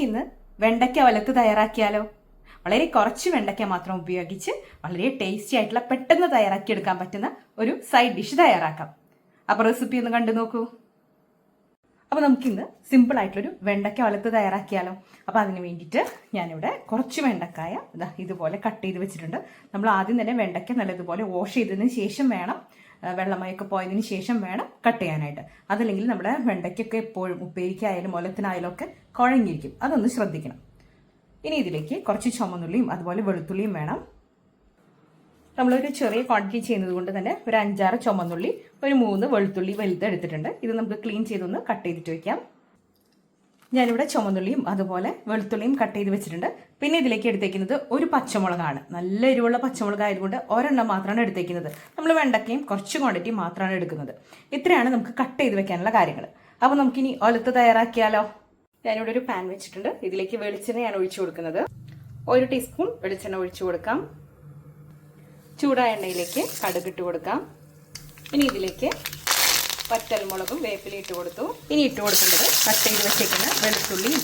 ഇന്ന് വെണ്ടയ്ക്ക വലത്ത് തയ്യാറാക്കിയാലോ? വളരെ കുറച്ച് വെണ്ടയ്ക്ക മാത്രം ഉപയോഗിച്ച് വളരെ ടേസ്റ്റി ആയിട്ടുള്ള പെട്ടെന്ന് തയ്യാറാക്കിയെടുക്കാൻ പറ്റുന്ന ഒരു സൈഡ് ഡിഷ് തയ്യാറാക്കാം. അപ്പോൾ റെസിപ്പി ഒന്ന് കണ്ടു നോക്കൂ. അപ്പോൾ നമുക്കിന്ന് സിമ്പിൾ ആയിട്ടുള്ളൊരു വെണ്ടയ്ക്ക വലത്ത് തയ്യാറാക്കിയാലോ? അപ്പോൾ അതിന് വേണ്ടിയിട്ട് ഞാനിവിടെ കുറച്ച് വെണ്ടക്കായ ഇതുപോലെ കട്ട് ചെയ്ത് വെച്ചിട്ടുണ്ട്. നമ്മൾ ആദ്യം തന്നെ വെണ്ടയ്ക്ക നല്ലതുപോലെ വാഷ് ചെയ്തതിന് ശേഷം വേണം, വെള്ളമയൊക്കെ പോയതിന് ശേഷം വേണം കട്ട് ചെയ്യാനായിട്ട്. അതല്ലെങ്കിൽ നമ്മുടെ വെണ്ടയ്ക്കൊക്കെ എപ്പോഴും ഉപ്പേരിക്കായാലും ഒലത്തിനായാലും ഒക്കെ കുഴങ്ങിയിരിക്കും. അതൊന്ന് ശ്രദ്ധിക്കണം. ഇനി ഇതിലേക്ക് കുറച്ച് ചുമന്നുള്ളിയും അതുപോലെ വെളുത്തുള്ളിയും വേണം. നമ്മളൊരു ചെറിയ ക്വാണ്ടിറ്റി ചെയ്യുന്നത് കൊണ്ട് തന്നെ ഒരു 5-6 ചുമന്നുള്ളി, ഒരു 3 വെളുത്തുള്ളി വലുത് എടുത്തിട്ടുണ്ട്. ഇത് നമുക്ക് ക്ലീൻ ചെയ്തൊന്ന് കട്ട് ചെയ്തിട്ട് വയ്ക്കാം. ഞാനിവിടെ ചുമന്നുള്ളിയും അതുപോലെ വെളുത്തുള്ളിയും കട്ട് ചെയ്ത് വെച്ചിട്ടുണ്ട്. പിന്നെ ഇതിലേക്ക് എടുത്തേക്കുന്നത് ഒരു പച്ചമുളകാണ്. നല്ല എരിവുള്ള പച്ചമുളക് ആയതുകൊണ്ട് ഒരെണ്ണം മാത്രമാണ് എടുത്തേക്കുന്നത്. നമ്മൾ വെണ്ടക്കയും കുറച്ച് ക്വാണ്ടിറ്റി മാത്രമാണ് എടുക്കുന്നത്. ഇത്രയാണ് നമുക്ക് കട്ട് ചെയ്ത് വെക്കാനുള്ള കാര്യങ്ങൾ. അപ്പോൾ നമുക്കിനി ഒലത്ത് തയ്യാറാക്കിയാലോ? ഞാനിവിടെ ഒരു പാൻ വെച്ചിട്ടുണ്ട്. ഇതിലേക്ക് വെളിച്ചെണ്ണയാണ് ഒഴിച്ചു കൊടുക്കുന്നത്. 1 ടീസ്പൂൺ വെളിച്ചെണ്ണ ഒഴിച്ചു കൊടുക്കാം. ചൂടായ എണ്ണയിലേക്ക് കടുക് ഇട്ട് കൊടുക്കാം. ഇനി ഇതിലേക്ക് വറ്റൽമുളകും വേപ്പിലയും ഇട്ട് കൊടുത്തു. ഇനി ഇട്ട് കൊടുക്കേണ്ടത് കട്ട് ചെയ്ത് വെച്ചേക്കുന്ന വെളുത്തുള്ളിയും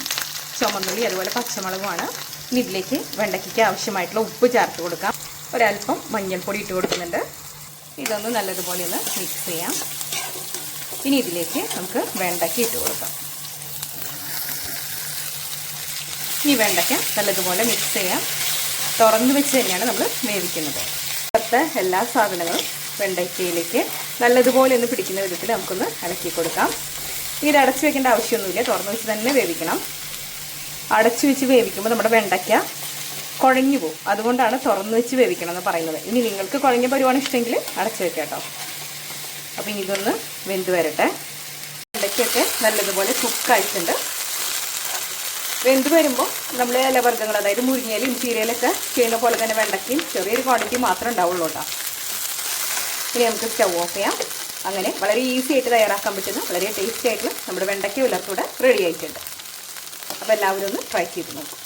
ചുമന്നുള്ളി അതുപോലെ പച്ചമുളകുമാണ്. ഇനി ഇതിലേക്ക് വെണ്ടയ്ക്ക് ആവശ്യമായിട്ടുള്ള ഉപ്പ് ചേർത്ത് കൊടുക്കാം. ഒരല്പം മഞ്ഞൾപ്പൊടി ഇട്ട് കൊടുക്കുന്നുണ്ട്. ഇതൊന്ന് നല്ലതുപോലെ ഒന്ന് മിക്സ് ചെയ്യാം. ഇനി ഇതിലേക്ക് നമുക്ക് വെണ്ടയ്ക്ക ഇട്ട് കൊടുക്കാം. ഇനി വെണ്ടയ്ക്ക നല്ലതുപോലെ മിക്സ് ചെയ്യാം. തുറന്നു വെച്ച് തന്നെയാണ് നമ്മൾ വേവിക്കുന്നത്. എല്ലാ സാധനങ്ങളും വെണ്ടയ്ക്കയിലേക്ക് നല്ലതുപോലെ ഒന്ന് പിടിക്കുന്ന വിധത്തിൽ നമുക്കൊന്ന് ഇളക്കി കൊടുക്കാം. ഇത് അടച്ചു വെക്കേണ്ട ആവശ്യമൊന്നുമില്ല, തുറന്നു വെച്ച് തന്നെ വേവിക്കണം. അടച്ചു വെച്ച് വേവിക്കുമ്പോൾ നമ്മുടെ വെണ്ടയ്ക്ക കുഴഞ്ഞു പോകും. അതുകൊണ്ടാണ് തുറന്നു വെച്ച് വേവിക്കണം എന്ന് പറയുന്നത്. ഇനി നിങ്ങൾക്ക് കുഴഞ്ഞ പരുവാണ് ഇഷ്ടമെങ്കിൽ അടച്ചു വെക്കാം കേട്ടോ. അപ്പോൾ ഇനി ഇതൊന്ന് വെന്ത് വരട്ടെ. വെണ്ടയ്ക്കൊക്കെ നല്ലതുപോലെ കുക്കായിട്ടുണ്ട്. വെന്ത് വരുമ്പോൾ നമ്മൾ ഇലവർഗ്ഗങ്ങൾ, അതായത് മുരിങ്ങയിലും ചീരയിലൊക്കെ ചെയ്യുന്ന പോലെ തന്നെ വെണ്ടയ്ക്കയും ചെറിയൊരു ക്വാണ്ടിറ്റി മാത്രമേ ഉണ്ടാവുള്ളൂ കേട്ടോ. ഇനി നമുക്ക് സ്റ്റൗ ഓഫ് ചെയ്യാം. അങ്ങനെ വളരെ ഈസി ആയിട്ട് തയ്യാറാക്കാൻ പറ്റുന്ന വളരെ ടേസ്റ്റി ആയിട്ടുള്ള നമ്മുടെ വെണ്ടയ്ക്ക ഉലർത്തൂടെ റെഡി ആയിട്ടുണ്ട്. അപ്പോൾ എല്ലാവരും ഒന്ന് ട്രൈ ചെയ്ത് നോക്കും.